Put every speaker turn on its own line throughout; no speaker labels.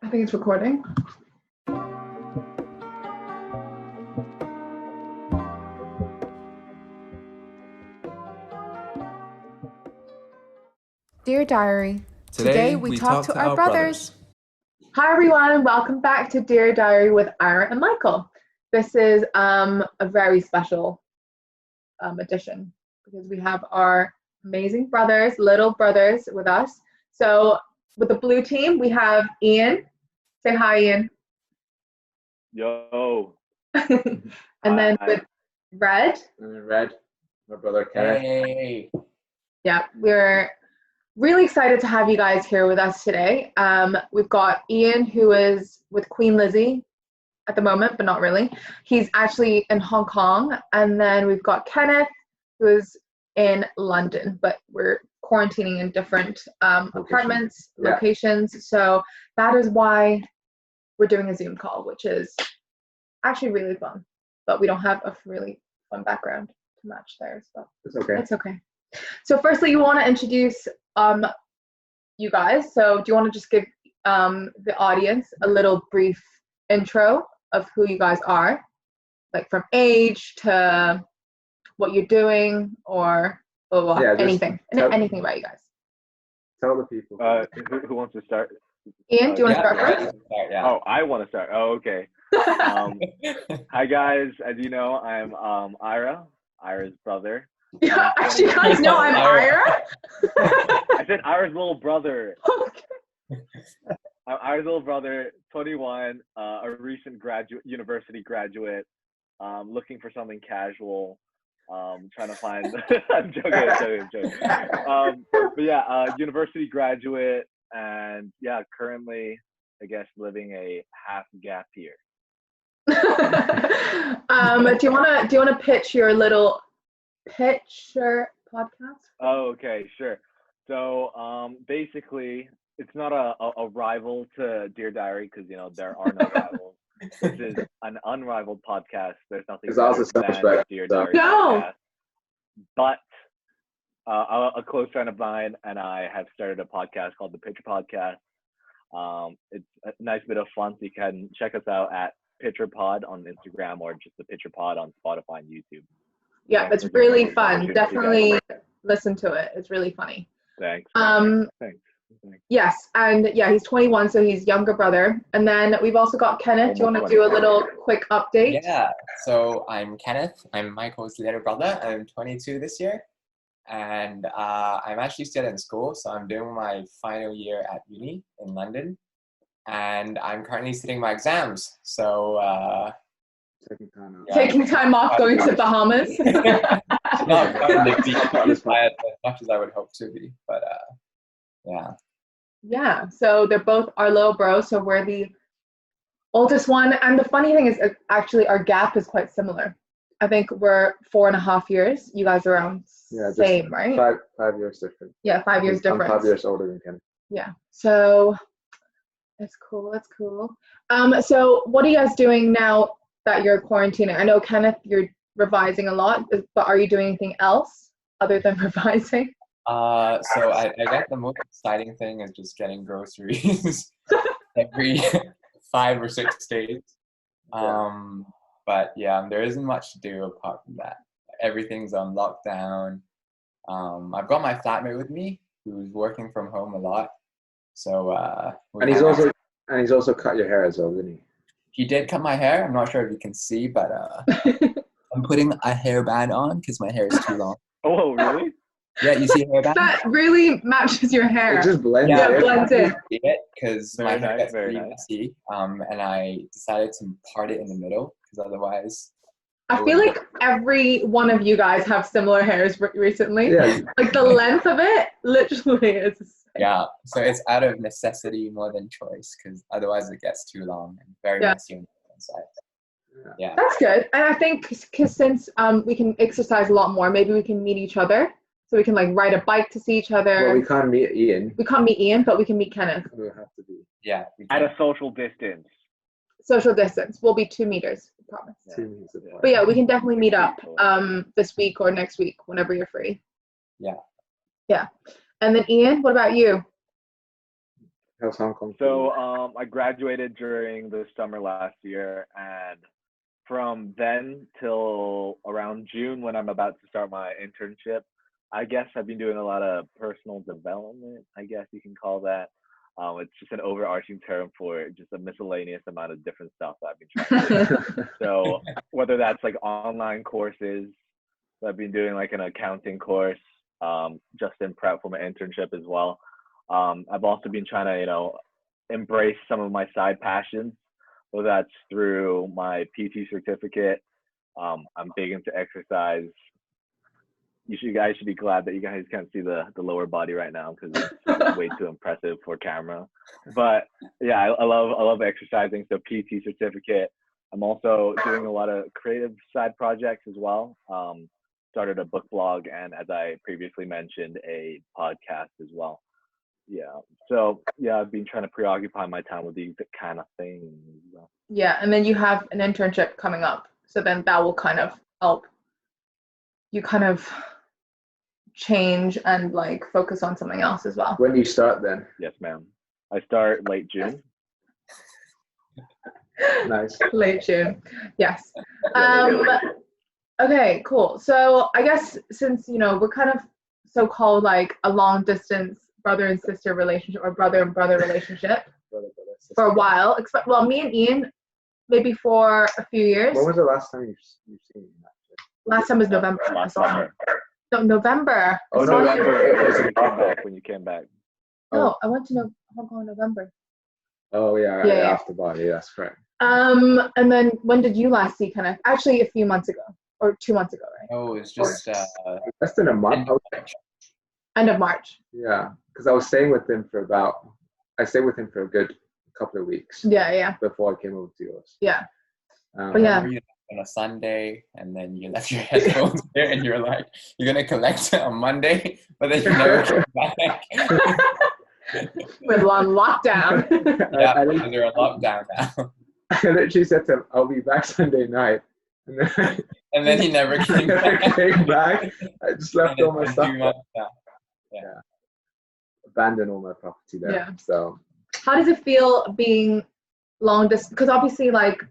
I think it's recording. Dear Diary, today we talk to our brothers. Hi everyone, and welcome back to Dear Diary with Ira and Michael. This is a very special edition because we have our amazing brothers, little brothers with us. So with the blue team, we have Ian. Say hi, Ian.
Yo.
And then with Red.
Red, my brother Kenneth.
Hey.
Yeah, we're really excited to have you guys here with us today. We've got Ian, who is with Queen Lizzie at the moment, but not really. He's actually in Hong Kong. And then we've got Kenneth, who is in London, but we're quarantining in different apartments, locations. So that is why we're doing a Zoom call, which is actually really fun. But we don't have a really fun background to match theirs. But
It's okay.
it's okay. So firstly, you want to introduce you guys. So do you want to just give the audience a little brief intro of who you guys are, like from age to what you're doing, or anything about you guys?
Tell the people.
Who wants to start?
Ian, do you want to start first?
Yeah.
Oh, I want to start. Oh, okay. Hi guys. As you know, I'm Ira's brother.
Yeah, actually, you guys know I'm Ira.
I said Ira's little brother.
Okay.
I'm Ira's little brother, 21, a recent university graduate, looking for something casual, trying to find. I'm joking. But yeah, university graduate, and yeah, currently, I guess, living a half gap year.
Do you wanna pitch your little picture podcast?
Oh, okay, sure. So basically, it's not a rival to Dear Diary because there are no rivals. This is an unrivaled podcast. There's nothing.
It's also self-respect.
Dear Diary
No.
podcast. But a close friend of mine and I have started a podcast called the Picture Podcast. It's a nice bit of fun. So you can check us out at Picture Pod on Instagram or just the Picture Pod on Spotify and YouTube.
Yeah, it's really fun. Definitely listen to it. It's really funny.
Thanks. Thanks.
Yes, and yeah, he's 21, so he's younger brother. And then we've also got Kenneth. Do you want to do a little quick update?
Yeah, so I'm Kenneth. I'm Michael's little brother. I'm 22 this year. And I'm actually still in school, so I'm doing my final year at uni in London. And I'm currently sitting my exams. So
Taking time off.
Going to Bahamas.
not as much as I would hope to be, but yeah.
Yeah, so they're both our little bros, so we're the oldest one. And the funny thing is, actually, our gap is quite similar. I think we're 4.5 years. You guys are around same, right?
5 years different.
Yeah, 5 years different.
I'm 5 years older than Ken.
Yeah, so it's cool. It's cool. So what are you guys doing now that you're quarantining? I know, Kenneth, you're revising a lot, but are you doing anything else other than revising?
So I guess the most exciting thing is just getting groceries every 5 or 6 days. But yeah, there isn't much to do apart from that. Everything's on lockdown. I've got my flatmate with me who's working from home a lot. So
and he's also cut your hair as well, didn't he?
He did cut my hair. I'm not sure if you can see, but I'm putting a hairband on because my hair is too long.
Oh, really?
Yeah, you see a hairband?
That really matches your hair.
It just blends
in. Blends in.
Because my hair gets pretty messy, and I decided to part it in the middle because otherwise.
I feel like every one of you guys have similar hairs recently.
Yeah.
Like the length of it, literally is.
Yeah, so it's out of necessity more than choice because otherwise it gets too long and very messy on the inside. Yeah.
That's good. And I think because since we can exercise a lot more, maybe we can meet each other. So we can like ride a bike to see each other.
Well, we can't meet Ian.
We can't meet Ian, but we can meet Kenneth.
We'll have to be.
Yeah.
At a social distance.
Social distance. We'll be 2 meters, I promise.
2 meters apart.
But yeah, we can definitely meet up this week or next week, whenever you're free.
Yeah.
Yeah. And then Ian, what about you?
How's Hong Kong?
So I graduated during the summer last year, and from then till around June when I'm about to start my internship, I guess I've been doing a lot of personal development, I guess you can call that. It's just an overarching term for just a miscellaneous amount of different stuff that I've been trying to do. So whether that's like online courses, so I've been doing like an accounting course, just in prep for my internship as well. I've also been trying to, embrace some of my side passions, whether that's through my PT certificate. I'm big into exercise. You guys should be glad that you guys can't see the lower body right now because it's way too impressive for camera. But yeah, I love exercising. So PT certificate. I'm also doing a lot of creative side projects as well. Started a book blog, and as I previously mentioned, a podcast as well. Yeah. So yeah, I've been trying to preoccupy my time with these kind of things.
Yeah, and then you have an internship coming up, so then that will kind of help you kind of change and like focus on something else as well.
When do you start then?
Yes, ma'am. I start late June.
Nice.
Late June. Yes. Okay, cool. So I guess since, we're kind of so-called like a long distance brother and sister relationship or brother and brother relationship for a while. Well, me and Ian, maybe for a few years.
When was the last time you've seen that?
Last time was November.
Last summer.
No, November.
Oh,
November. When you came back.
No, I went to Hong Kong in November.
Oh yeah,
Yeah.
after Bali, that's correct.
And then when did you last see Kenneth? Actually, a few months ago or 2 months ago, right?
Oh, it's just
Less than a month.
End of March.
Yeah, because I stayed with him for a good couple of weeks.
Yeah.
Before I came over to yours.
Yeah.
But
yeah.
On a Sunday, and then you left your headphones there, and you're like, you're gonna collect it on Monday, but then you never came back.
We're on lockdown.
Yeah, because you're on lockdown now.
I literally said to him, "I'll be back Sunday night,"
and then he never came
back. I just left all my stuff.
Yeah.
Abandoned all my property there.
Yeah.
So.
How does it feel being long distance? Because obviously, like,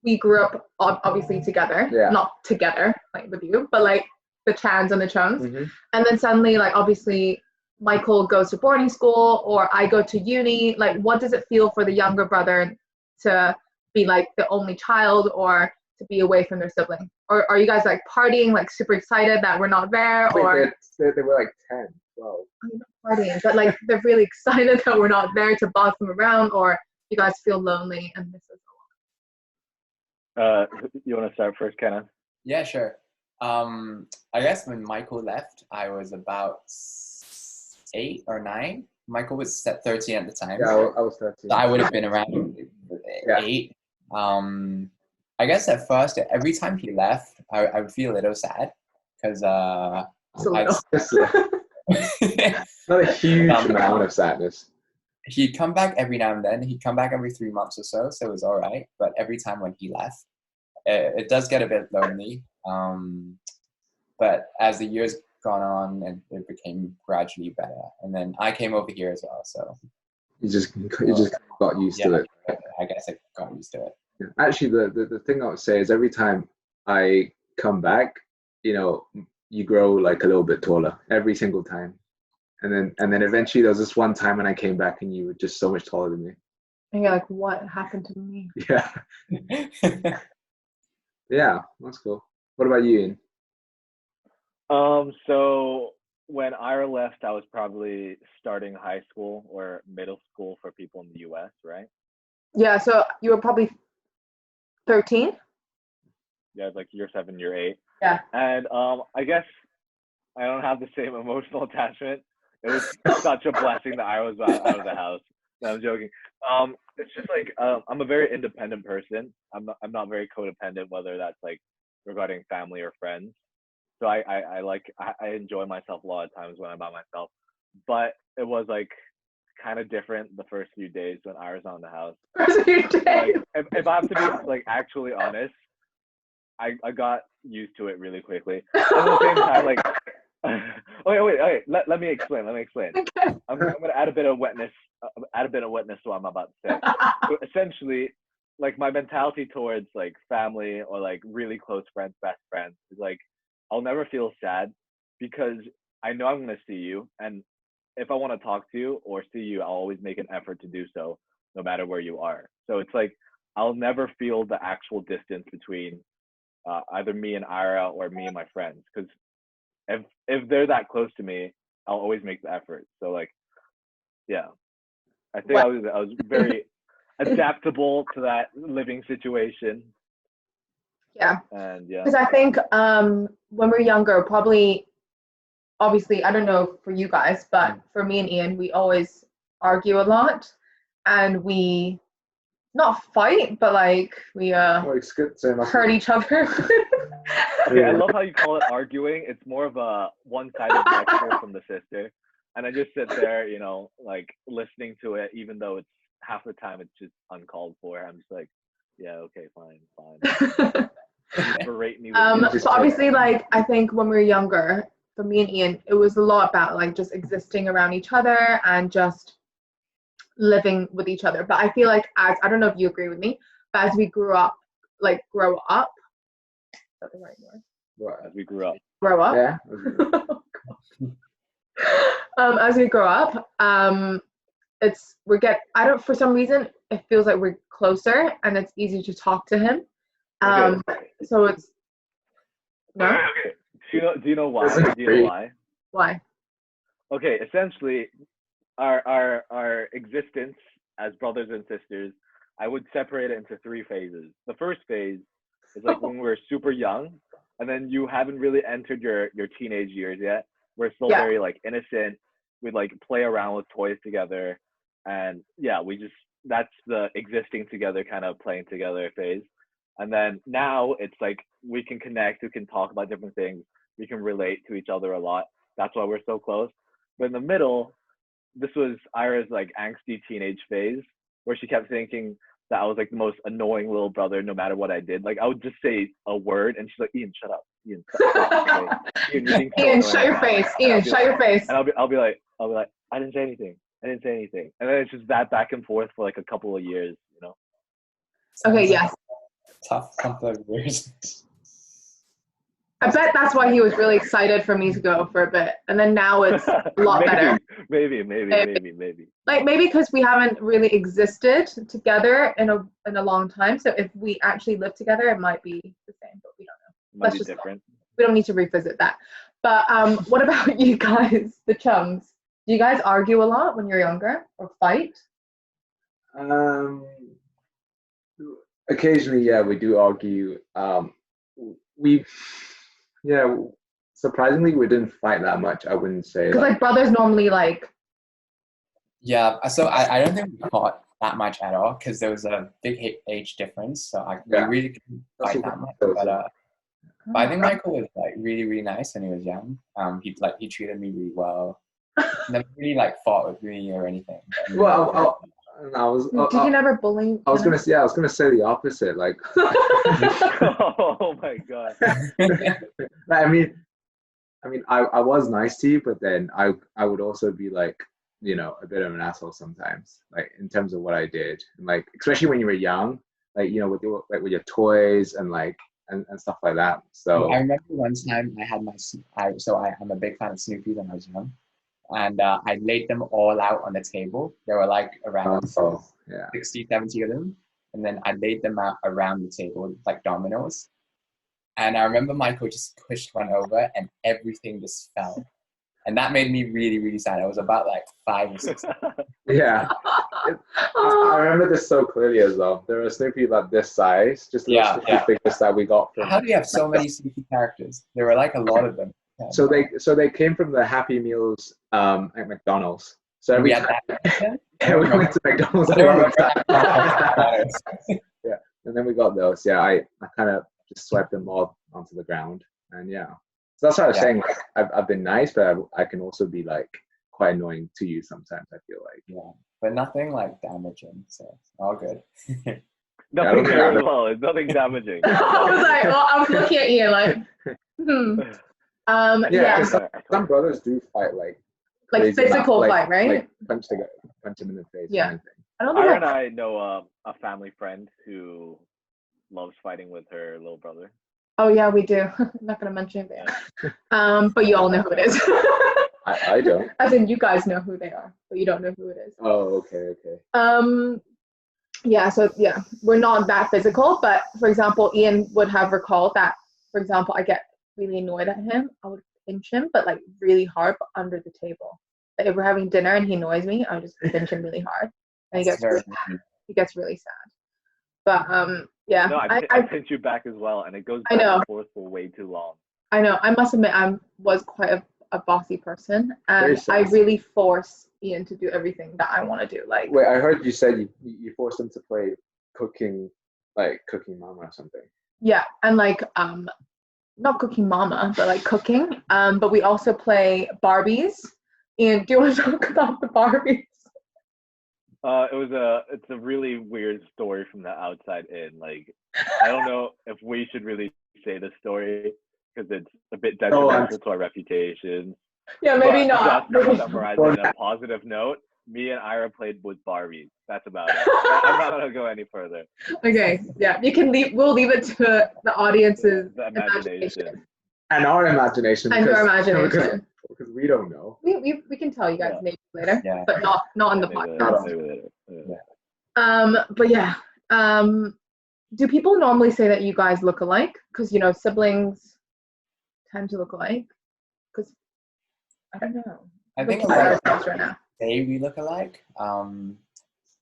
we grew up obviously together.
Yeah.
Not together, like with you, but like the chans and the chums.
Mm-hmm.
And then suddenly, like, obviously, Michael goes to boarding school or I go to uni. Like, what does it feel for the younger brother to be like the only child or to be away from their sibling? Or are you guys like partying, like super excited that we're not there? Or
they were like 10, 12.
I'm not partying, but like they're really excited that we're not there to boss them around, or you guys feel lonely and miss us a lot?
You want to start first, Kenneth?
Yeah, sure. I guess when Michael left, I was about 8 or 9. Michael was 13 at the time.
Yeah, I was 13.
So I would have been around 8. I guess at first, every time he left, I would feel a little sad because
Not a huge amount of sadness.
He'd come back every now and then. He'd come back every 3 months or so, so it was all right. But every time when he left, it does get a bit lonely. But as the years gone on, and it became gradually better. And then I came over here as well, so
you just got used to it.
I guess I got used to it.
Yeah. Actually, the thing I would say is every time I come back, you grow like a little bit taller every single time. And then eventually there was this one time when I came back and you were just so much taller than me.
And you're like, what happened to me?
Yeah. Yeah, that's cool. What about you, Ian?
So when Ira left, I was probably starting high school or middle school for people in the US, right?
Yeah, so you were probably 13?
Yeah, like year 7, year 8.
Yeah.
And I guess I don't have the same emotional attachment. It was such a blessing that I was out of the house. No, I'm joking. It's just like I'm a very independent person. I'm not very codependent, whether that's like regarding family or friends. So I enjoy myself a lot of times when I'm by myself. But it was like kind of different the first few days when I was on the house.
First few days.
Like, if I have to be like actually honest, I got used to it really quickly. At the same time, like Wait. Let me explain.
Okay.
I'm gonna add a bit of wetness. To what I'm about to say. So essentially, like my mentality towards like family or like really close friends, best friends, is like I'll never feel sad because I know I'm gonna see you, and if I want to talk to you or see you, I'll always make an effort to do so, no matter where you are. So it's like I'll never feel the actual distance between either me and Ira or me and my friends, because if they're that close to me, I'll always make the effort. So like, yeah, I think I was very adaptable to that living situation.
Yeah.
And yeah.
Because I think when we're younger, probably, obviously, I don't know for you guys, but for me and Ian, we always argue a lot, and we not fight, but like we hurt each other.
Okay, I love how you call it arguing. It's more of a one-sided lecture from the sister, and I just sit there, you know, like listening to it, even though it's half the time it's just uncalled for. I'm just like, yeah, okay, fine. You berate me.
So obviously, like I think when we were younger, for me and Ian, it was a lot about like just existing around each other and just living with each other. But I feel like I don't know if you agree with me, but as we grow up, is that the right word?
What? As we grow up.
Yeah.
As we grow up, for some reason it feels like we're closer and it's easy to talk to him. So it's no.
Okay. Do you know why? Do you know why?
Why?
Okay, essentially, our existence as brothers and sisters, I would separate it into 3 phases. The first phase is like when we're super young, and then you haven't really entered your teenage years yet. We're still very like innocent. We'd like play around with toys together, and yeah, that's the existing together, kind of playing together phase. And then now it's like we can connect, we can talk about different things, we can relate to each other a lot. That's why we're so close. But in the middle, this was Ira's like angsty teenage phase, where she kept thinking that I was like the most annoying little brother no matter what I did. Like I would just say a word and she's like, Ian, shut up. Ian,
Ian, shut your face. Ian, shut your face.
And I'll be like, I didn't say anything. And then it's just that back and forth for like a couple of years, you know.
Okay, yes.
Tough couple of years.
I bet that's why he was really excited for me to go for a bit, and then now it's a lot better.
Maybe.
Like maybe because we haven't really existed together in a long time. So if we actually live together, it might be the same, but we don't know.
Might be different.
We don't need to revisit that. But what about you guys, the chums? Do you guys argue a lot when you're younger or fight?
Occasionally, yeah, we do argue. Surprisingly, we didn't fight that much. I wouldn't say.
Because like brothers normally like.
Yeah, so I don't think we fought that much at all because there was a big age difference. So we really didn't fight that much. But I think Michael was like really, really nice when he was young. He treated me really well. Never really like fought with me or anything.
Well,
Did you never bully?
I was gonna say the opposite. Like,
oh my god.
I mean, I was nice to you, but then I would also be like, you know, a bit of an asshole sometimes, like in terms of what I did, and like especially when you were young, like you know, with your toys and like and stuff like that. So
I remember one time I had I'm a big fan of Snoopy when I was young. And I laid them all out on the table. There were like around 60, 70 of them. And then I laid them out around the table like dominoes. And I remember Michael just pushed one over and everything just fell. And that made me really, really sad. I was about like 5 or 6.
Yeah. I remember this so clearly as well. There was Snoopy about this size, just little figures that we got from.
How do you have so many Snoopy characters? There were like a lot of them.
So they came from the Happy Meals at McDonald's. So every time we went to McDonald's a lot of times. Yeah, and then we got those. Yeah, I kind of just swiped them all onto the ground, and yeah. So that's what I was saying. Like, I've been nice, but I can also be like quite annoying to you sometimes. I feel like.
Yeah, but nothing like damaging. So all good.
Nothing very well. It's nothing damaging.
I was looking at you like. Yeah,
because some brothers do fight like crazy,
physical
like,
fight, right?
Like punch him in the face.
Yeah.
Or anything.
I don't think
Ira and I know a family friend who loves fighting with her little brother.
Oh yeah, we do. I'm not gonna mention it. But you all know who it is.
I don't.
As in, you guys know who they are, but you don't know who it is.
Oh, okay.
Yeah, so yeah, we're not that physical, but for example, Ian would have recalled that, for example, I get really annoyed at him, I would pinch him, but like really hard, but under the table. Like if we're having dinner and he annoys me, I would just pinch him really hard, and he gets really sad. But yeah.
No, I pinch you back as well, and it goes back and forth for way too long.
I know. I must admit, I was quite a bossy person, and I really force Ian to do everything that I want to do. Like,
wait, I heard you said you forced him to play cooking mama or something.
Yeah, and like not cooking mama, but like cooking. But we also play Barbies. And do you want to talk about the Barbies?
It's a really weird story from the outside in. Like, I don't know if we should really say the story because it's a bit detrimental to our reputation.
Yeah, maybe not.
Just to summarize on a positive note, me and Ira played with Barbies. That's about it. I'm not gonna go any further.
Okay, yeah, you can leave. We'll leave it to the audience's
the imagination.
And our imagination.
And your imagination.
Because we don't know.
We can tell you guys maybe later, but not on the podcast. But yeah. Do people normally say that you guys look alike? Because siblings tend to look alike. Because I don't know.
I think a lot of right now. Say we look alike.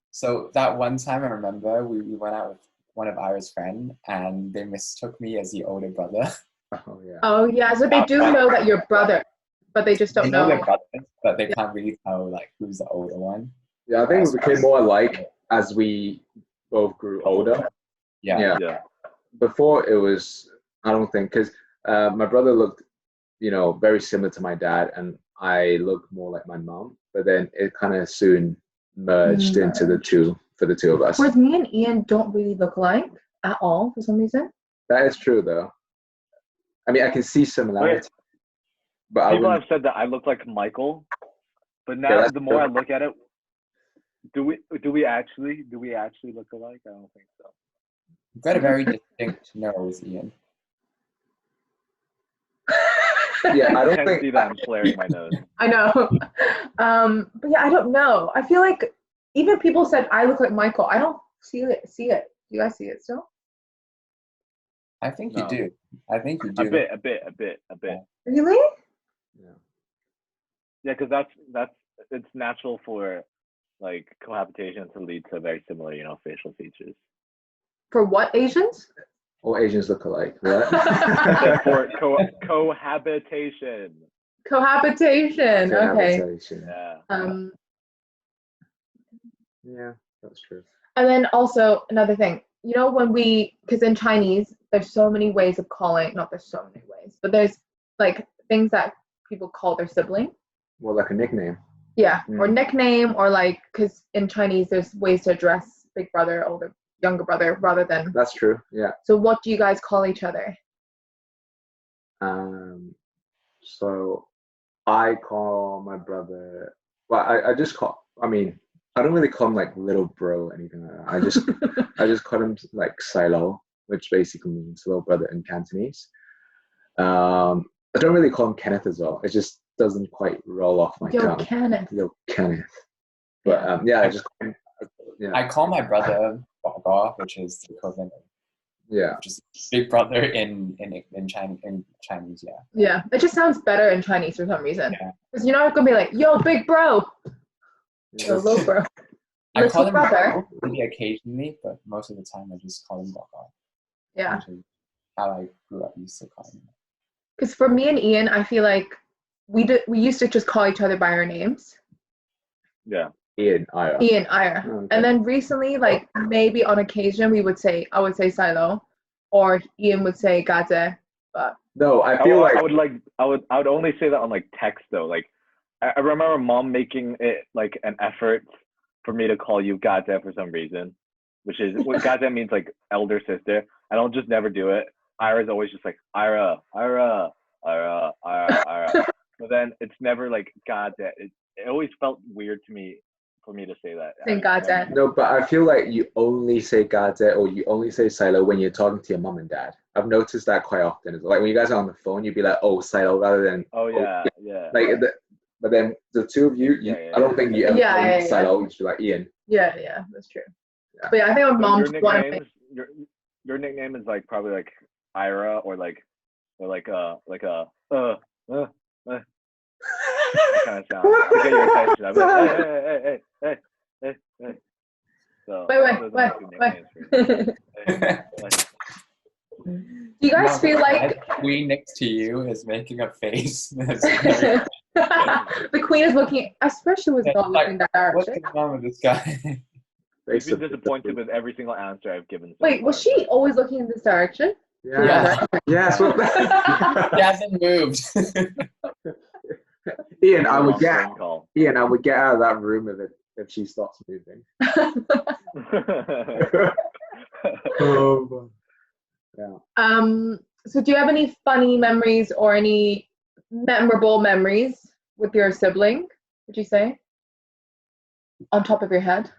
So that one time I remember we went out with one of Ira's friends and they mistook me as the older brother.
Oh yeah.
Oh yeah. So they do know that you're brother, but they just don't know.
They're brothers, but they can't really tell like who's the older one.
Yeah, I think we became more alike as we both grew older.
Yeah.
Before it was, I don't think, because my brother looked, very similar to my dad, and I looked more like my mom. But then it kind of soon merged into the two of us.
Whereas me and Ian don't really look alike at all for some reason.
That is true, though. I mean, I can see similarities. But
people have said that I look like Michael, but now the more I look at it, do we actually look alike? I don't think so.
You've got a very distinct nose, Ian.
Yeah, I don't
think see that I'm flaring my nose.
I know. But yeah, I don't know. I feel like even people said I look like Michael. I don't see it. Do you guys see it still?
I think you do. I think you do.
A bit.
Really?
Yeah, because it's natural for like cohabitation to lead to very similar, facial features.
For what Asians?
All Asians look alike. What?
For cohabitation.
Cohabitation. Okay.
Yeah.
Yeah, that's true.
And then also another thing, because in Chinese, there's so many ways of calling, not there's so many ways, but there's like things that people call their sibling.
Well, like a nickname.
Yeah, or nickname, or like, because in Chinese, there's ways to address big brother, younger brother, rather than.
That's true, yeah.
So what do you guys call each other?
So I call my brother, well, I don't really call him like little bro or anything like that. I just call him like Silo, which basically means little brother in Cantonese. I don't really call him Kenneth as well. It just doesn't quite roll off my tongue. Yo, Kenneth. But I just call him,
I call my brother Baba, which is the equivalent of which is big brother in Chinese, yeah.
Yeah, it just sounds better in Chinese for some reason. Because you're not gonna be like, yo, big bro. Yo, little bro.
I call him brother maybe occasionally, but most of the time I just call him Baba.
Yeah.
Which is how I grew up used to call him.
Because for me and Ian, I feel like we used to just call each other by our names.
Yeah.
Ian, Ira.
Okay. And then recently, like maybe on occasion, I would say Silo, or Ian would say Gaze. But
no, I feel like
I would only say that on like text though. Like I remember mom making it like an effort for me to call you Gaze for some reason, which is what Gaze means, like elder sister. I don't just never do it. Ira's always just like Ira. But then it's never like God damn. It always felt weird to me for me to say that.
Saying God damn.
No, but I feel like you only say Gadget or you only say Silo when you're talking to your mom and dad. I've noticed that quite often. Like when you guys are on the phone, you'd be like, "Oh, Silo," rather than
Oh yeah, yeah.
Like, but then the two of you, I don't think you ever call Silo. You should be like Ian.
Yeah, that's true.
Yeah.
But yeah, I think my
So
mom.
your nickname is like probably like Ira or like a that kind of sound to get your attention. I'm like, hey. So
Wait. Do you guys feel like
Queen next to you is making a face?
the Queen is looking? I swear she was not looking that
What's
direction.
going on with this guy?
I've been disappointed with every single answer I've given. So
Wait, was she always looking in this direction?
Yeah. Yes.
He hasn't moved.
Ian, I would get out of that room if she stops moving.
Yeah. So do you have any funny memories or any memorable memories with your sibling, would you say? On top of your head?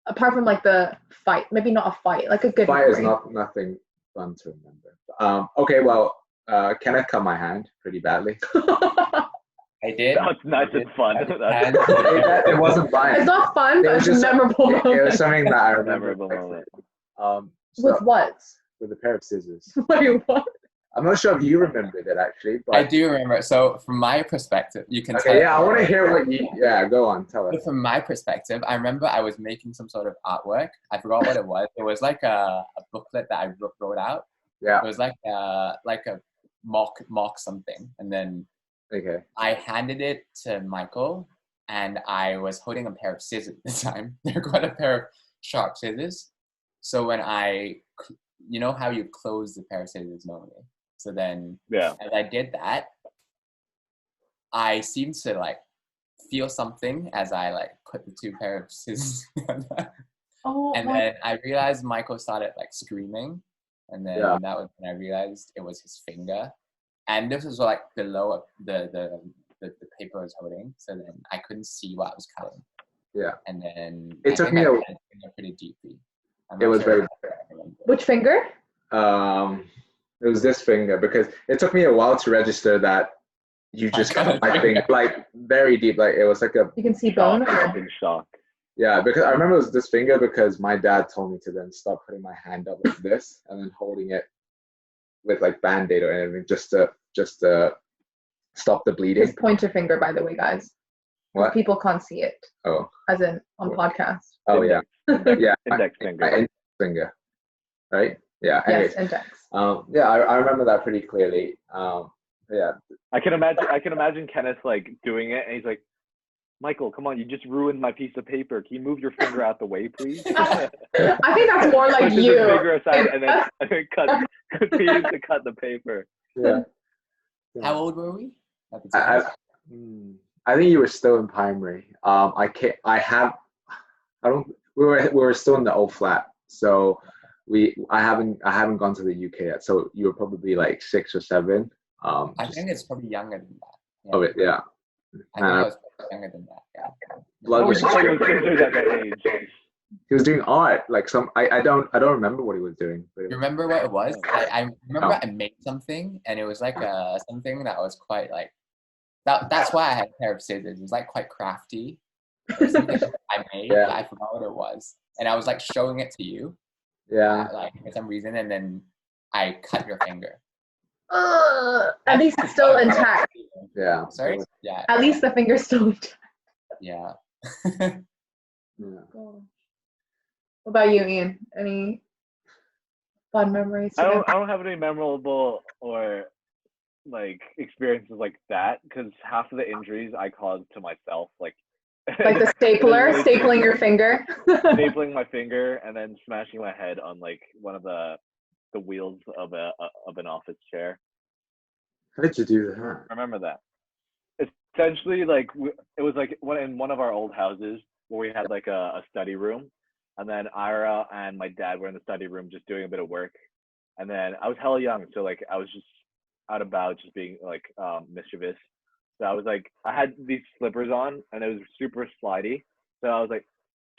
Apart from like the fight, maybe not a fight, like a good
fight
memory.
is nothing fun to remember. Okay, well, Kenneth cut my hand pretty badly.
I did.
That's nice and fun.
It wasn't fun.
It's not fun, but it's just memorable moment.
It was something that I remember.
With what?
With a pair of scissors.
Wait, what?
I'm not sure if you remembered it actually, but
I do remember. So from my perspective, you can tell.
Yeah, I want to hear what you. Yeah, go on, tell us.
So from my perspective, I remember I was making some sort of artwork. I forgot what it was. It was like a booklet that I wrote out.
Yeah.
It was like a mock something, and then I handed it to Michael, and I was holding a pair of scissors at the time. They're quite a pair of sharp scissors. So when you know how you close the pair of scissors normally. So then, as I did that, I seemed to like feel something as I like put the two pair of scissors together. Then I realized Michael started like screaming, and then that was when I realized it was his finger, and this was like below the paper I was holding, so then I couldn't see what I was cutting. Yeah, and then
it took me
pretty deeply.
It was very.
Which finger?
It was this finger because it took me a while to register that you just cut my finger like very deep. Like it was like a.
You can see bone.
Big shock.
Yeah, because I remember it was this finger because my dad told me to then start putting my hand up like this and then holding it with like Band-Aid or anything just to stop the bleeding.
His pointer finger, by the way, guys.
What?
People can't see it.
Oh.
As in on podcast.
Oh yeah. Yeah.
Index finger.
My index finger. Right? Yeah.
Yes, index.
Yeah, I remember that pretty clearly. Yeah.
I can imagine Kenneth like doing it, and he's like, "Michael, come on, you just ruined my piece of paper. Can you move your finger out the way, please?"
I think that's more like you.
His finger aside, and then continue to cut the paper.
Yeah.
How old were we?
I think you were still in primary. We were still in the old flat, so I haven't gone to the UK yet. So you were probably like 6 or 7.
I think it's probably younger than that.
Yeah. Oh, yeah.
I think I was younger than that. Yeah.
Blood was
at that age.
He was doing art, like I don't remember what he was doing.
You remember what it was? I remember I made something, and it was like something that was quite like that's why I had a pair of scissors. It was like quite crafty. Something I made, but I forgot what it was, and I was like showing it to you.
Yeah.
Like for some reason, and then I cut your finger.
At least it's still intact.
Yeah.
Sorry. Yeah.
At least the finger's still intact.
Yeah.
What about you, Ian? Any fun memories?
I don't have any memorable or like experiences like that because half of the injuries I caused to myself, like
the stapling your finger,
stapling my finger, and then smashing my head on like one of the wheels of an office chair.
How did you do that?
I remember that. Essentially, like it was like in one of our old houses where we had like a study room. And then Ira and my dad were in the study room just doing a bit of work. And then I was hella young, so like I out about just being like mischievous. So I was like, I had these slippers on and it was super slidey. So I was like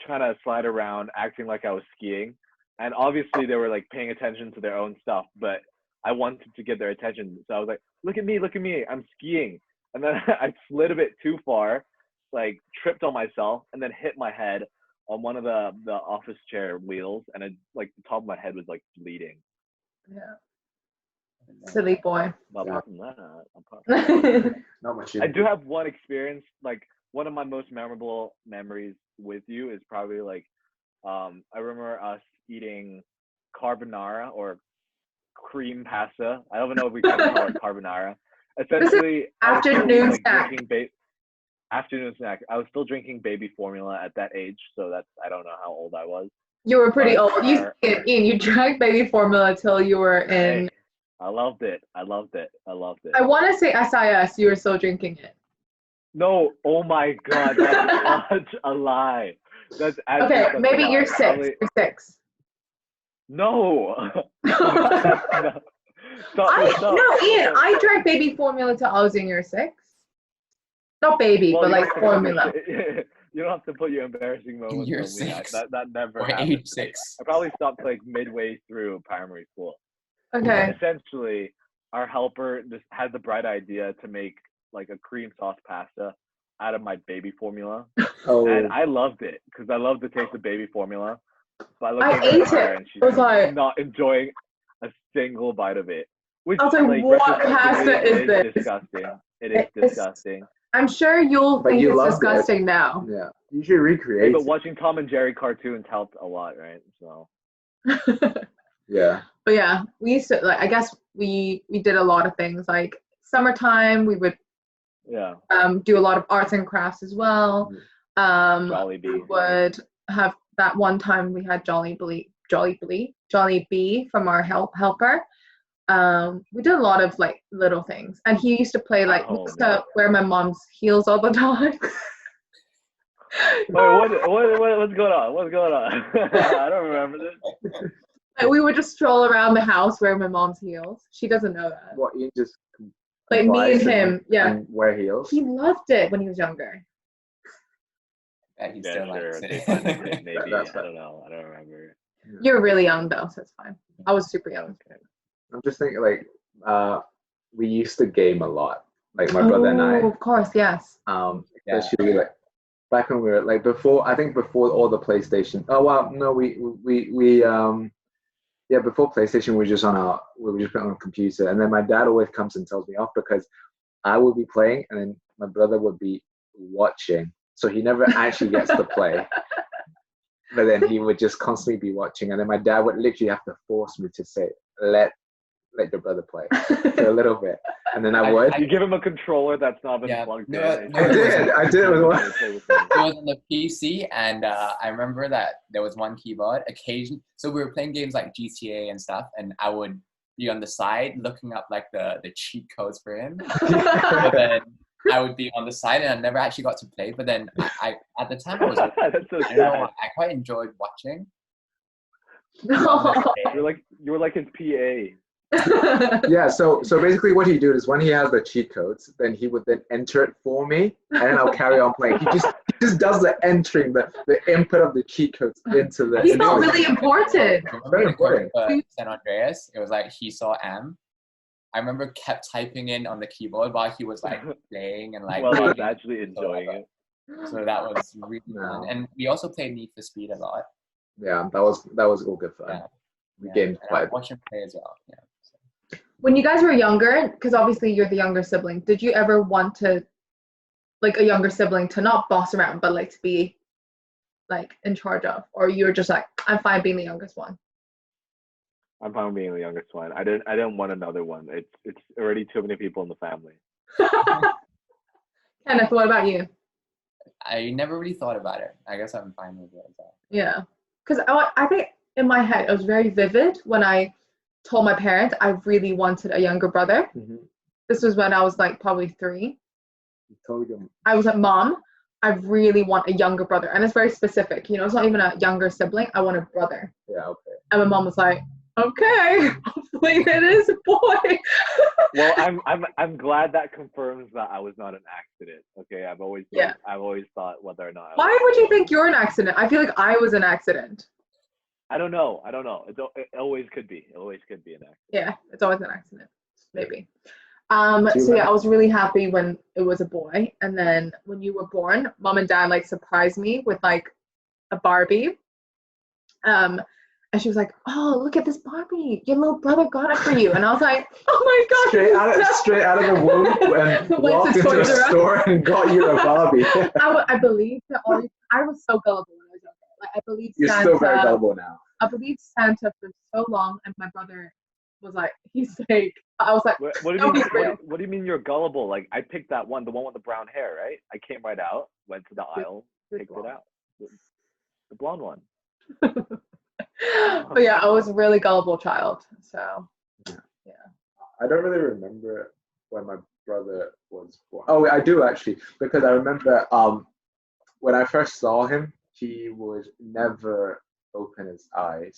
trying to slide around, acting like I was skiing. And obviously they were like paying attention to their own stuff, but I wanted to get their attention. So I was like, look at me, I'm skiing. And then I slid a bit too far, like tripped on myself and then hit my head on one of the office chair wheels. And it, like the top of my head was like bleeding.
Yeah. Silly boy.
But
Yeah.
apart from that,
Not much.
I do have one experience, like one of my most memorable memories with you is probably like, I remember us eating carbonara or cream pasta. I don't know if we can call it carbonara. Essentially,
afternoon snack.
Afternoon snack. I was still drinking baby formula at that age, so that's, I don't know how old I was.
You were pretty old. You drank baby formula till you were in.
Hey, I loved it. I want
to say SIS. You were still drinking it.
No, oh my God, that's such a lie. That's
okay. Maybe you're 6. You're 6.
No.
No, Ian. I drank baby formula till I was in year 6. Not baby, but like formula.
You don't have to put your embarrassing moments
You're
on
6.
me. That never
or
happened.
age 6.
I probably stopped like midway through primary school.
Okay.
Essentially, our helper just had the bright idea to make like a cream sauce pasta out of my baby formula.
Oh.
And I loved it because I love the taste of baby formula. But
I ate it.
And she's
like,
not enjoying a single bite of it. Which,
I was like, what pasta is this?
Disgusting. It is disgusting.
I'm sure you'll think it's disgusting now.
Yeah. You should recreate
But watching Tom and Jerry cartoons helped a lot, right? So.
Yeah.
But yeah, we used to, like, I guess we did a lot of things. Like summertime, we would do a lot of arts and crafts as well.
Jollibee.
We would have that one time we had Jollibee from our helper. We did a lot of like little things, and he used to play like we used to wear my mom's heels all the time.
What's going on? What's going on? I don't remember this.
We would just stroll around the house wearing my mom's heels. She doesn't know that.
What, you just
like me and him,
and wear heels?
He loved it when he was younger.
He still likes it.
Maybe. I don't know. I don't remember.
You're really young though, so it's fine. I was super young.
Okay. I'm just thinking like we used to game a lot. Like my brother and I.
Of course, yes.
Especially like back when we were like before all the PlayStation. Oh well, no, we before PlayStation we were just on a computer, and then my dad always comes and tells me off because I would be playing and then my brother would be watching. So he never actually gets to play. But then he would just constantly be watching, and then my dad would literally have to force me to say, let your brother play for a little bit, and then I would.
You give him a controller that's not been plugged in.
I did.
It was on the PC, and I remember that there was one keyboard. So we were playing games like GTA and stuff, and I would be on the side looking up like the cheat codes for him. But then I would be on the side, and I never actually got to play. But then I at the time I was I quite enjoyed watching.
You were like his PA.
Yeah, so basically what he do is when he has the cheat codes, then he would then enter it for me, and then I'll carry on playing. He just does the entering, the input of the cheat codes into the.
He's not really important.
Very important.
San Andreas, it was like he saw M. I remember kept typing in on the keyboard while he was like playing and like.
Well, he was actually enjoying it.
So that was really fun, and we also played Need for Speed a lot.
Yeah, that was all good fun.
Yeah.
We gamed quite.
Watch him play as well. Yeah.
When you guys were younger, because obviously you're the younger sibling, did you ever want to, like a younger sibling, to not boss around, but like to be like in charge of, or you're just like, I'm fine being the youngest one?
I'm fine being the youngest one. I didn't want another one. It's already too many people in the family.
Kenneth, what about you?
I never really thought about it. I guess I'm fine with it as well.
Yeah, because I think in my head it was very vivid when I told my parents I really wanted a younger brother.
Mm-hmm.
This was when I was like probably 3.
You told them.
I was like, Mom, I really want a younger brother, and it's very specific. You know, it's not even a younger sibling. I want a brother.
Yeah, okay.
And my mom was like, Okay, hopefully it is a boy.
Well, I'm glad that confirms that I was not an accident. Okay, I've always thought whether or not.
Why would you think you're an accident? I feel like I was an accident.
I don't know. It always could be. It always could be an accident.
Yeah, it's always an accident. Maybe. So yeah, I was really happy when it was a boy, and then when you were born, mom and dad like surprised me with like a Barbie. And she was like, "Oh, look at this Barbie! Your little brother got it for you." And I was like, "Oh my god!"
Straight out of the womb and walked into a store and got you a Barbie.
I believe that I was so gullible when I was younger. Like I believed
You're
Santa.
Still very gullible now.
I believed Santa for so long, and my brother was like, "He's fake." I was like,
what do you mean? What do you mean you're gullible? Like I picked that one, the one with the brown hair, right? I came right out, went to the aisle, picked it out, the blonde one.
But yeah, I was a really gullible child. So yeah.
I don't really remember when my brother was born. Oh, I do actually, because I remember when I first saw him, he would never open his eyes.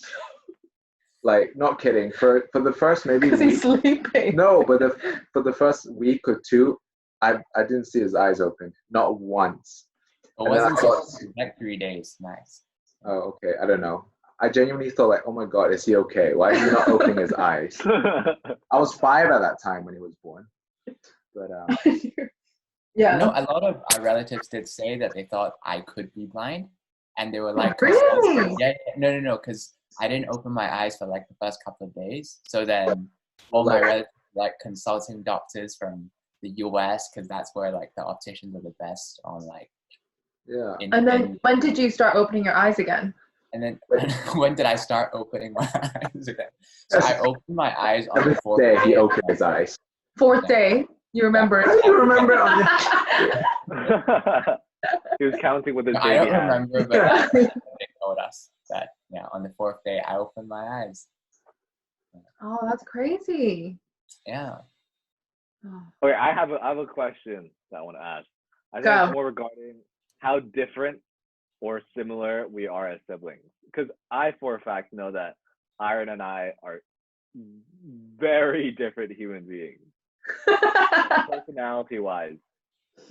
Like, not kidding. For the first maybe
because he's sleeping.
No, but for the first week or two, I didn't see his eyes open, not once.
It wasn't like 3 days max.
Oh, okay. I don't know. I genuinely thought like, oh my god, is he okay? Why is he not opening his eyes? I was 5 at that time when he was born. But
yeah.
You know, a lot of our relatives did say that they thought I could be blind, and they were like,
really?
Yeah, no, because I didn't open my eyes for like the first couple of days. So then all my relatives were, like consulting doctors from the US, because that's where like the opticians are the best on like.
Yeah.
And then when did you start opening your eyes again?
And then when did I start opening my eyes again? So I opened my eyes on the 4th
day. He opened his eyes.
4th day. You remember it?
You remember it?
He was counting with his baby.
I don't remember, but they told us that on the 4th day I opened my eyes.
Oh, that's crazy.
Yeah.
Okay, I have a question that I want to ask. I think it's more regarding how different or similar we are as siblings. Because I, for a fact, know that Iron and I are very different human beings. Personality-wise.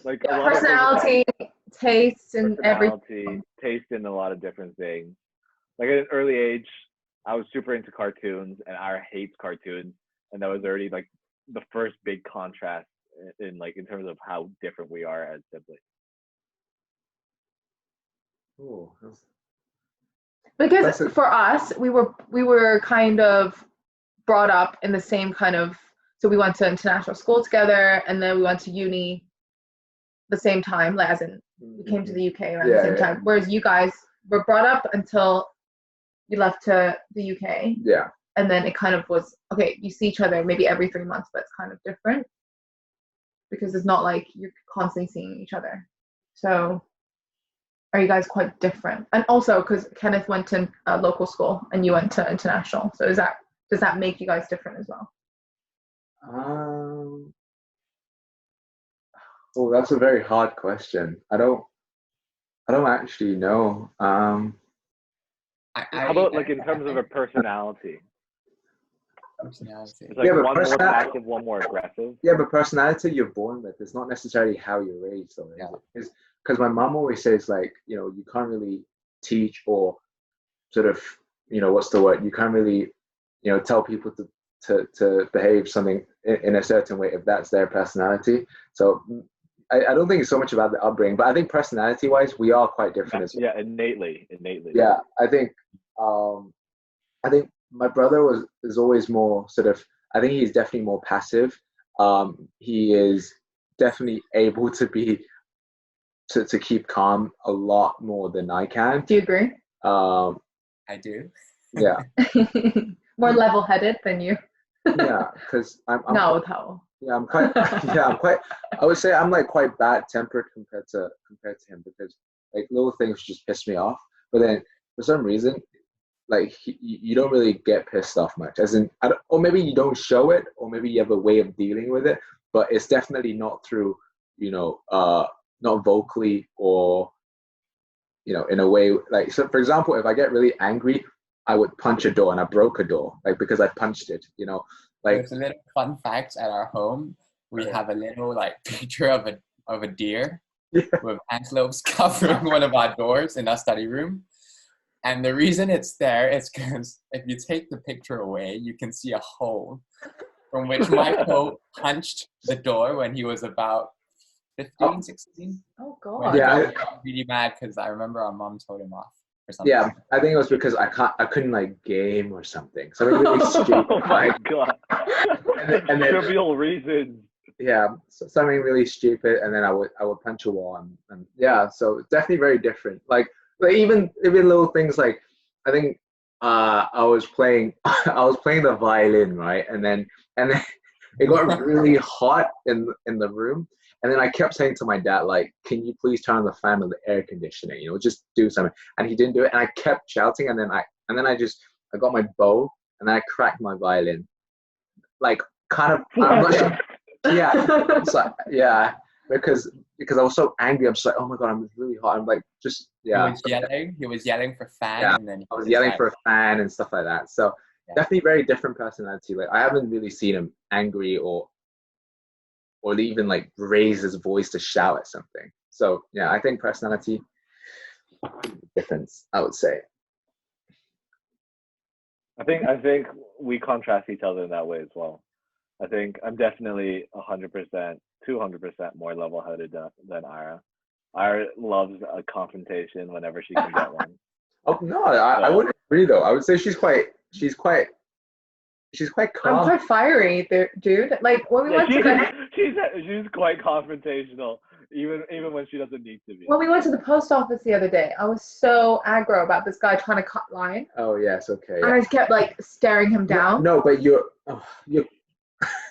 Like a lot
personality, taste, and everything.
Taste in a lot of different things. Like at an early age, I was super into cartoons, and Ira hates cartoons. And that was already like the first big contrast in terms of how different we are as siblings.
Oh,
because for us, we were kind of brought up in the same kind of. So we went to international school together, and then we went to uni the same time, like as in we came to the UK around the same time. Whereas you guys were brought up until you left to the UK.
Yeah.
And then it kind of was, okay, you see each other maybe every 3 months, but it's kind of different because it's not like you're constantly seeing each other. So are you guys quite different? And also because Kenneth went to a local school and you went to international. So does that make you guys different as well?
Oh, that's a very hard question. I don't actually know.
How about like in terms of a personality? It's like one more passive, one more aggressive.
Yeah, but personality you're born with is not necessarily how you're raised, though. Is because my mom always says like, you can't really teach or sort of, what's the word? You can't really, tell people to behave something in a certain way if that's their personality. So I don't think it's so much about the upbringing, but I think personality-wise, we are quite different as well.
Yeah, innately.
Yeah, I think my brother is always more sort of. I think he's definitely more passive. He is definitely able to be to keep calm a lot more than I can.
Do you agree?
I do.
Yeah.
More level-headed than you.
Yeah, because I'm
Yeah,
I'm quite. I would say I'm like quite bad-tempered compared to him, because like little things just piss me off. But then for some reason, like you don't really get pissed off much. As in, or maybe you don't show it, or maybe you have a way of dealing with it. But it's definitely not through, not vocally or, in a way like. So, for example, if I get really angry, I would punch a door and I broke a door, like because I punched it, you know, like
There's a little fun fact at our home. We have a little like picture of a deer with antelopes covering one of our doors in our study room. And the reason it's there is because if you take the picture away, you can see a hole from which Michael punched the door when he was about 15, 16.
Oh
When
god.
he
Yeah,
got really mad because I remember our mom told him off or something.
yeah, I think it was because I couldn't like game or something. Something really stupid.
Oh my
Right?
god.
And then
Trivial reasons.
yeah, so something really stupid, and then I would punch a wall, and yeah, so it's definitely very different. Like even little things like I think I was playing the violin, right, and then it got really hot in the room, and then I kept saying to my dad like, can you please turn on the fan or the air conditioning, you know, just do something, and he didn't do it, and I kept shouting, and then I got my bow and then I cracked my violin, like kind of I'm not sure. Yeah, so, yeah, because I was so angry. I'm just like, oh my god, I'm really hot. I'm like, just yeah.
He was yelling for fan,
Yeah,
and then
I was yelling for a fan and stuff like that. So definitely very different personality. Like I haven't really seen him angry or even like raise his voice to shout at something. So yeah, I think personality difference, I would say.
I think we contrast each other in that way as well. I think I'm definitely 100%, 200% more level-headed than Ira. Ira loves a confrontation whenever she can get one.
Oh no, I wouldn't agree though. I would say she's quite calm.
I'm quite fiery, dude. Like when we went to the
she's quite confrontational, even when she doesn't need to be.
when we went to the post office the other day, I was so aggro about this guy trying to cut line.
Oh yes, okay.
And I just kept like staring him down.
No, but you're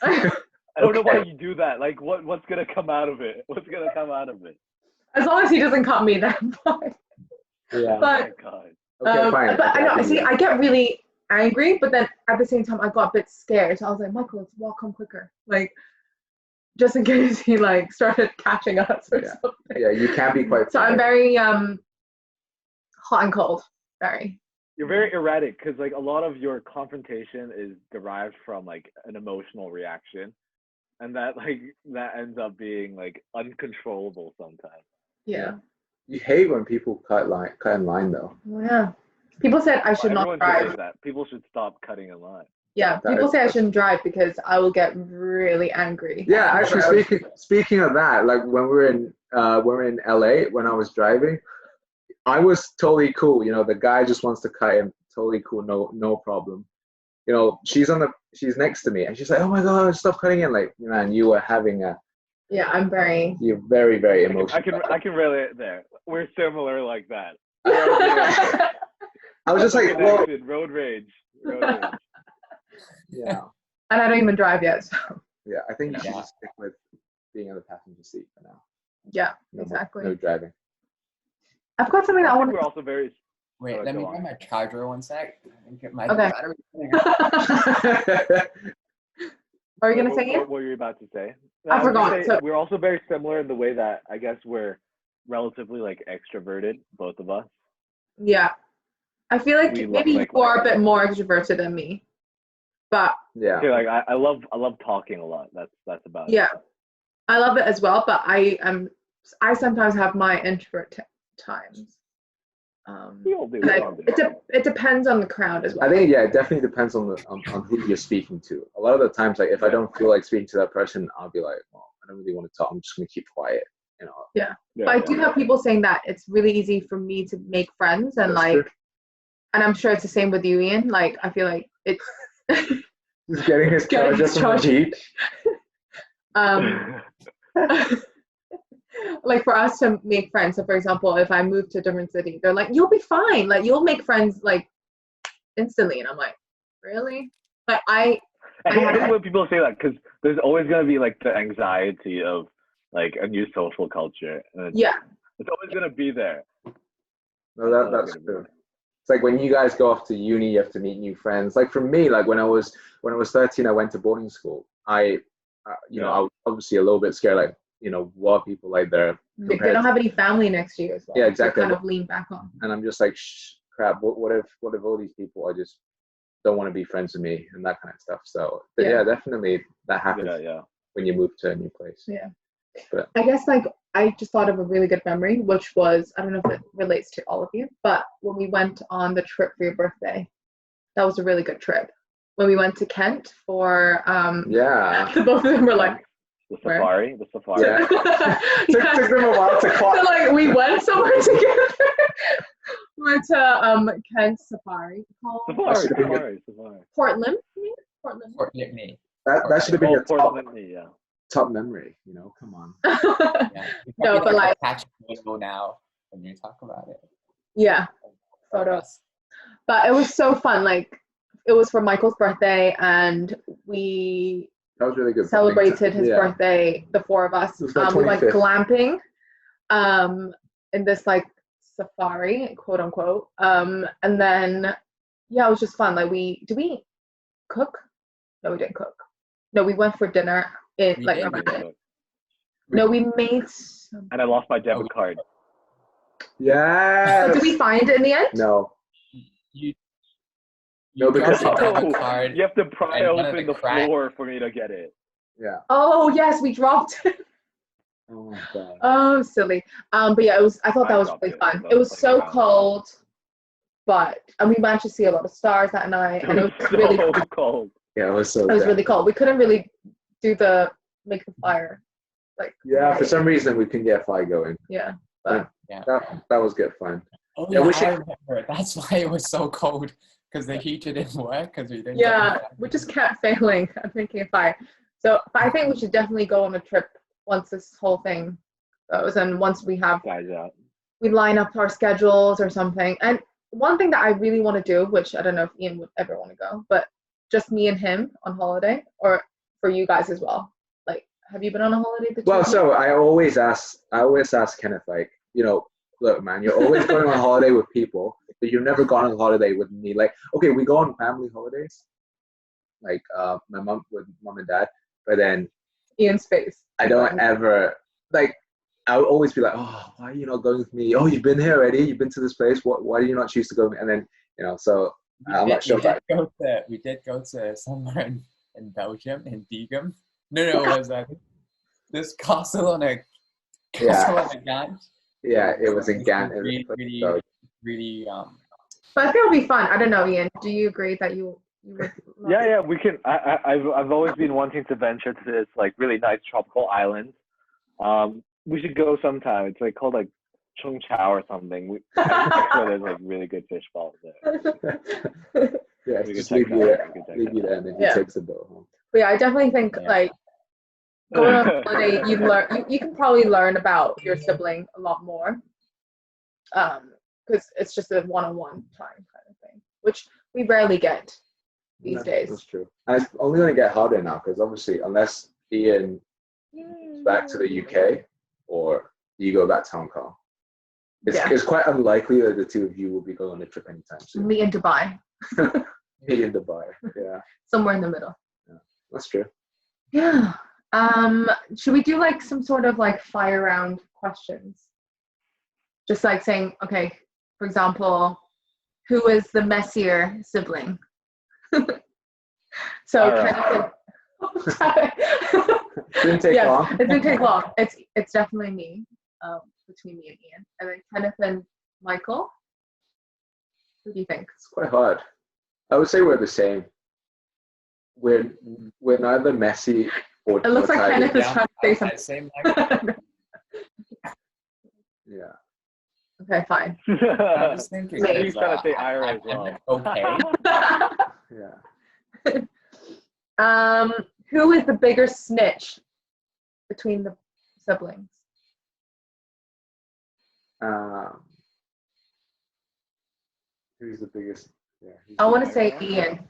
I don't know why you do that. Like, what's gonna come out of it? What's gonna come out of it?
As long as he doesn't cut me, then I'm fine.
yeah.
But
Oh my god.
Okay, fine.
but I know. See, I get really angry, but then at the same time, I got a bit scared. So I was like, Michael, let's walk home quicker, like just in case he like started catching us or something.
Yeah, you can be quite.
So I'm very hot and cold. Very.
You're very erratic because like a lot of your confrontation is derived from like an emotional reaction, and that ends up being like uncontrollable sometimes.
Yeah.
You hate when people cut in line though.
Well, yeah. People said I should not drive.
Says that. People should stop cutting in line.
Yeah, people say I shouldn't drive because I will get really angry.
Yeah, actually, speaking of that, like when we're in LA, when I was driving, I was totally cool. You know, the guy just wants to cut him. Totally cool, no problem. You know, she's next to me, and she's like, "Oh my god, stop cutting in!" Like, man, you were having a.
Yeah,
You're very, very emotional.
I can relate there. We're similar like that.
I was just like, well,
road rage.
Yeah.
And I don't even drive yet, so.
Yeah, I think you should just stick with being on the passenger seat for now.
Yeah, exactly.
No driving.
I've got something that I want to.
We're also very.
Wait, let me grab my charger one sec. My
Okay.
battery.
Are you gonna say it?
What were you about to say?
I forgot. So,
we're also very similar in the way that I guess we're relatively like extroverted, both of us.
yeah, I feel like maybe you are a bit more extroverted than me, but
yeah.
Okay, like I love talking a lot. That's about it.
Yeah, I love it as well. But I sometimes have my introvert times.
We all do.
It depends on the crowd as well.
I think it definitely depends on who you're speaking to. A lot of the times, like if I don't feel like speaking to that person, I'll be like, well, I don't really want to talk. I'm just gonna keep quiet. You know.
Yeah. But I do have people saying that it's really easy for me to make friends and
That's true.
and I'm sure it's the same with you, Ian. Like I feel like it.
He's getting his charger from the Jeep.
Like for us to make friends. So for example, if I move to a different city, they're like, "You'll be fine. Like you'll make friends like instantly," and I'm like, "Really?" Like I
hate when people say that because there's always gonna be like the anxiety of like a new social culture. And it's always gonna be there.
No, that's true. It's like when you guys go off to uni, you have to meet new friends. Like for me, like when I was 13, I went to boarding school. I was obviously a little bit scared, like, you know, what are people like there?
They don't have any family next to you as well.
Yeah, exactly.
To kind of lean back on.
And I'm just like, crap, what if all these people are just don't want to be friends with me and that kind of stuff. So yeah, definitely that happens when you move to a new place.
Yeah.
But
I guess like I just thought of a really good memory, which was, I don't know if it relates to all of you, but when we went on the trip for your birthday, that was a really good trip. When we went to Kent for both of them were like
the safari.
Yeah. Took them a while to clock.
So like we went somewhere together. We went to Kent Safari.
Safari.
Portland. Portland.
That should have been your top
yeah.
memory. You know, come on.
Yeah.
No, but like
catch photo now when you talk about it.
Yeah, photos. But it was so fun. Like it was for Michael's birthday, and we
that was really good.
Celebrated his birthday, the four of us. We went glamping, in this like safari, quote unquote. And then it was just fun. Like did we cook? No, we didn't cook. No, we went for dinner in we made some...
And I lost my debit card.
Yeah.
So did we find it in the end?
No.
No, because you have to pry open the floor for me to get it.
Yeah.
Oh yes, we dropped it.
Oh my god.
Oh, silly. But yeah, I thought that was really fun. It was so cold, and we managed to see a lot of stars that night, and it was really
cold.
Yeah, it was so.
It was really cold. We couldn't really make the fire.
For some reason we couldn't get a fire going.
Yeah.
But that was good fun.
Oh yeah, I remember. That's why it was so cold. Because the heater didn't work because we didn't.
Yeah, we just kept failing at making a fire. So I think we should definitely go on a trip once this whole thing goes, and once we have we line up our schedules or something. And one thing that I really want to do, which I don't know if Ian would ever want to go, but just me and him on holiday, or for you guys as well. Like, have you been on a holiday?
So I always ask Kenneth, like, you know, look, man, you're always going on holiday with people, but you've never gone on holiday with me. Like, okay, we go on family holidays, like my mom with mom and dad, but then
Ian's face.
I don't ever like. I would always be like, oh, why are you not going with me? Oh, you've been here already. You've been to this place. Why do you not choose to go? And then so I'm not sure.
We did go to somewhere in Belgium, in Diegem. No, it was this castle on a Ghent.
Yeah, it was in Ghent.
Really.
But I think it'll be fun. I don't know, Ian. Do you agree that you would?
Yeah, we can. I've always been wanting to venture to this like really nice tropical island. We should go sometime. It's like called like Chung Chao or something. I'm sure there's like really good fish balls there.
Yeah, just leave you there and then he takes a boat home.
But yeah, I definitely think like going on holiday, you can probably learn about your sibling a lot more. Because it's just a one-on-one time kind of thing, which we rarely get these days.
That's true. And it's only going to get harder now because obviously, unless Ian is back to the UK or you go back to Hong Kong, it's quite unlikely that the two of you will be going on a trip anytime soon.
Me in Dubai.
Me in Dubai, yeah.
Somewhere in the middle.
Yeah, that's true.
Yeah. Should we do like some sort of like fire round questions? Just like saying, okay, for example, who is the messier sibling? So
didn't take long.
It didn't take long. It's definitely me, between me and Ian. And then Kenneth and Michael. What do you think?
It's quite hard. I would say we're the same. We're neither messy or
it looks like Kenneth is trying to say something.
Same
Yeah.
Okay, fine.
I was thinking
he's trying to say Ira as well.
Okay.
Yeah.
Who is the bigger snitch between the siblings?
Who's the biggest? Yeah.
I want to say Ian.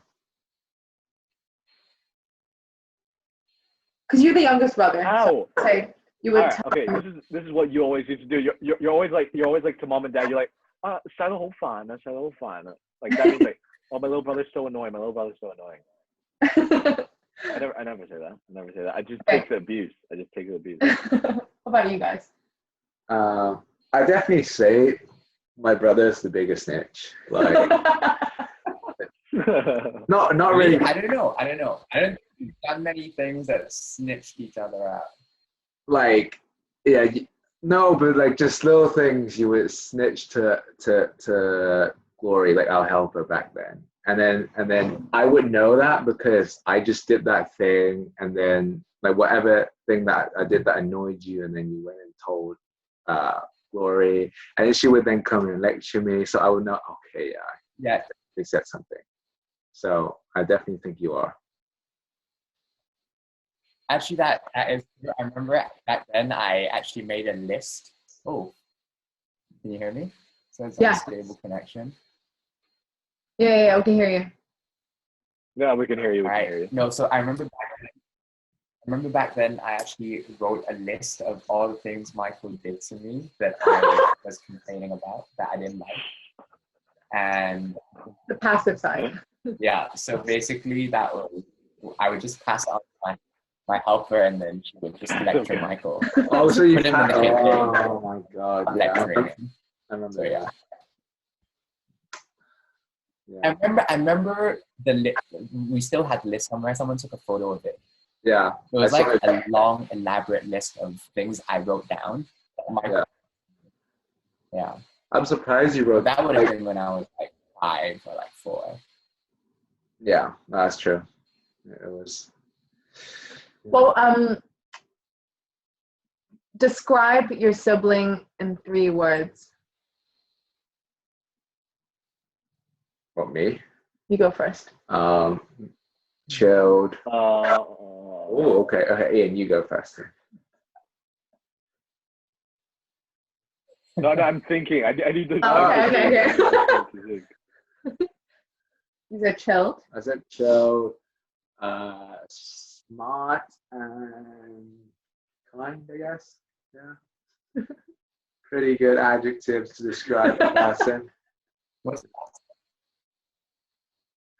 Because you're the youngest brother.
Ow.
So say you would.
Right, okay, this is what you always used to do. You're always like to mom and dad. You're like, "whole fun. Like that means like, oh, my little brother's so annoying. I never say that. I just take the abuse.
What about you guys?
I definitely say my brother's the biggest snitch. Like, not
I mean,
really.
I don't know. I don't think we've done many things that snitched each other out.
Like, yeah, no, but like just little things you would snitch to Glory, like I'll help her back then. And then I would know that because I just did that thing, and then like whatever thing that I did that annoyed you, and then you went and told Glory, and then she would then come and lecture me, so I would know, okay,
Yeah.
they said something. So I definitely think you are.
Actually, that is true. I remember back then I actually made a list. Oh, can you hear me? So it's
Yeah.
unstable connection.
Yeah, we can hear you.
Yeah, we can hear you. We
All
can
right.
hear you.
No, so I remember back then I actually wrote a list of all the things Michael did to me that I was complaining about that I didn't like. And
The passive side.
yeah, so basically I would just pass out my helper, and then she would just lecture Michael.
Oh, so you
Put him in the kitchen.
oh my god, yeah,
Lecturing him.
I remember
So yeah.
that. Yeah.
I remember we still had the list somewhere. Someone took a photo of it.
Yeah.
It was
I saw
like
it.
a long, elaborate list of things I wrote down. Yeah.
I'm surprised you wrote
That would have
like,
been when I was like 5 or like 4.
yeah, that's true. It was.
Well, describe your sibling in 3 words.
What, me?
You go first.
Chilled.
Oh,
Okay. Ian, you go first.
No, I'm thinking. I need to.
Okay. You said chilled.
I said chilled, smart, and kind, I guess. Yeah. Pretty good adjectives to describe a person.
What's that?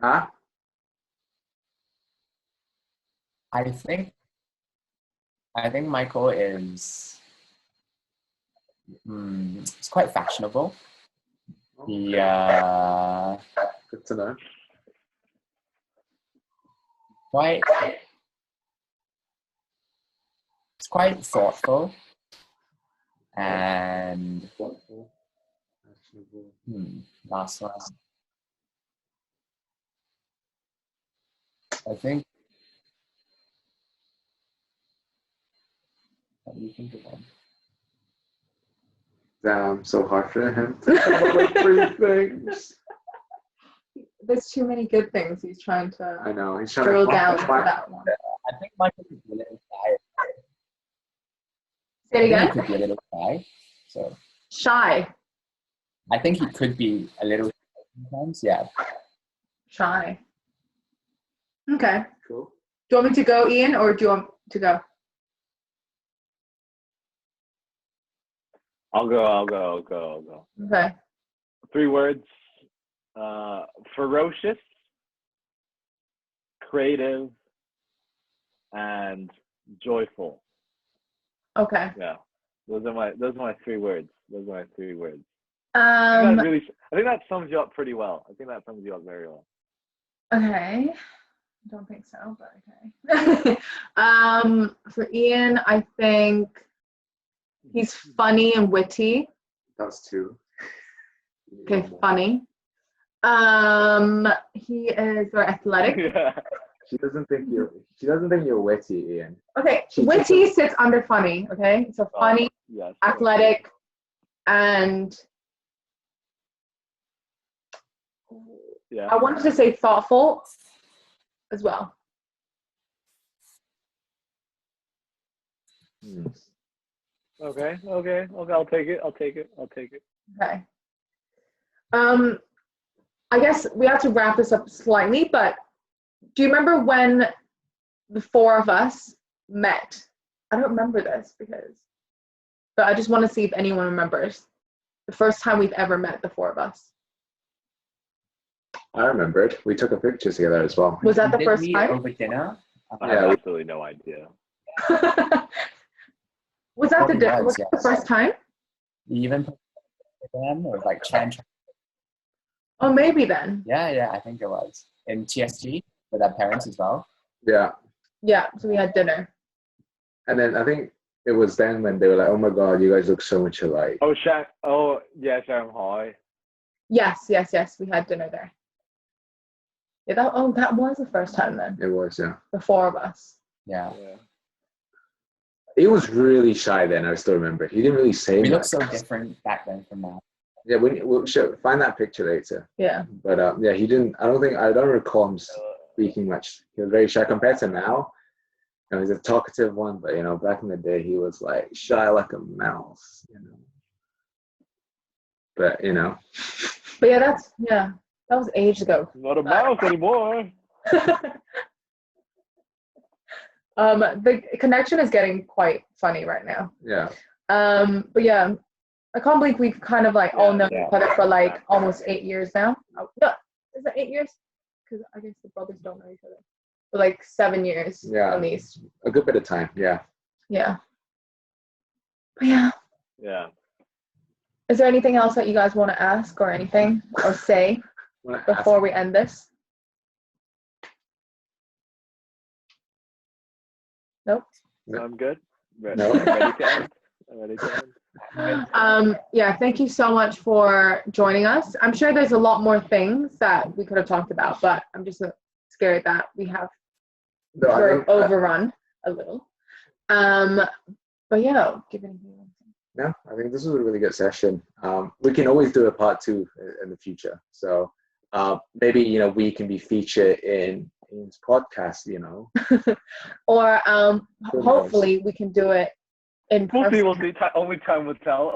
Huh?
I think Michael is it's quite fashionable. He
Good to know.
it's quite thoughtful, and
Thoughtful, fashionable.
last one. I think. What do you think of him?
Damn, so hard for him to come up with 3 things.
There's too many good things he's trying to
I know, he's trying
drill
to
down to that one.
I think Michael could be a little shy.
Say it
I think
again.
he could be a little shy. So
Shy.
I think he could be a little shy sometimes. Yeah.
Shy. Okay.
Cool.
Do you want me to go, Ian, or do you want to go?
I'll go.
Okay.
3 words. Ferocious, creative, and joyful.
Okay.
Yeah. Those are my 3 words.
Um.
I think that sums you up pretty well. I think that sums you up very well.
Okay. I don't think so, but okay. For Ian, I think he's funny and witty.
That's 2.
Okay, funny. He is very athletic.
Yeah.
She doesn't think you're witty, Ian.
Okay, witty sits under funny. Okay, so funny,
Yes.
athletic, and
Yeah.
I wanted to say thoughtful as well.
Okay. I'll take it.
Okay. I guess we have to wrap this up slightly, but do you remember when the 4 of us met? I don't remember this but I just want to see if anyone remembers the first time we've ever met, the 4 of us.
I remembered. We took a picture together as well.
Was that the
Did
first
we
time?
over dinner?
I have absolutely no idea.
Was that
Probably
was
yes.
that the first time?
We even Then it was like Chan.
Oh, maybe then.
Yeah, I think it was in TSG with our parents as well.
Yeah.
Yeah, so we had dinner.
And then I think it was then when they were like, "Oh my God, you guys look so much alike."
Oh, Shanghai.
Yes, we had dinner there. Yeah, that was the first time then.
It was, yeah.
The four of us.
Yeah.
He was really shy then. I still remember. He didn't really say
We
much.
looked so different back then from now.
Yeah, we'll find that picture later.
Yeah.
But yeah, he didn't. I don't recall him speaking much. He was very shy compared to now. You know, he's a talkative one, but you know, back in the day, he was like shy like a mouse. You know. But you know.
But yeah, that was ages ago.
Not a mouse anymore.
The connection is getting quite funny right now.
Yeah.
But yeah, I can't believe we've kind of like all known each other for like almost 8 years now. Oh, no, is it 8 years? Because I guess the brothers don't know each other. For like 7 years at least.
A good bit of time. Yeah.
Yeah. But yeah.
Yeah.
Is there anything else that you guys want to ask or anything or say before we end this? Nope.
I'm good. Ready
No.
ready to end.
Yeah, thank you so much for joining us. I'm sure there's a lot more things that we could have talked about, but I'm just scared that we have overrun a little. But yeah, give anything.
No, I think this was a really good session. We can always do a part 2 in the future. So maybe, you know, we can be featured in his podcast, you know.
Or hopefully we can do it in person.
We'll see. Only time would tell.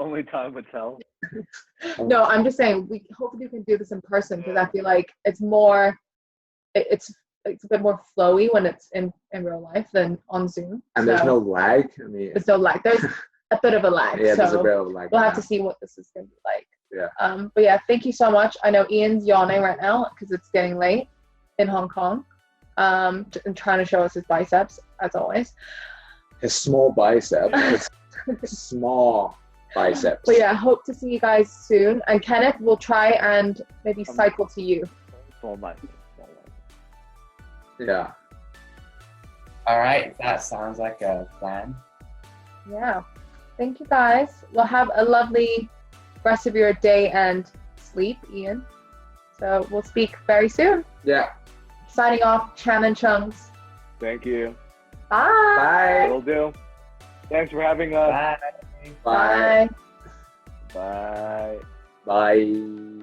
No, I'm just saying hopefully we can do this in person because I feel like it's a bit more flowy when it's in real life than on Zoom.
And there's no lag. I mean,
there's no lag. There's a bit of a lag.
Yeah,
so
there's a bit of a lag.
We'll have to see what this is going to be like.
Yeah.
But yeah, thank you so much. I know Ian's yawning right now because it's getting late in Hong Kong. And trying to show us his biceps as always.
His small biceps. Small biceps.
But yeah, hope to see you guys soon. And Kenneth, we'll try and maybe cycle to you.
Small biceps.
Yeah.
All right, that sounds like a plan.
Yeah. Thank you guys. We'll have a lovely rest of your day and sleep, Ian. So we'll speak very soon.
Yeah.
Signing off, Chan and Chums.
Thank you.
Bye.
Bye.
Will do. Thanks for having us.
Bye.
Bye.
Bye.
Bye.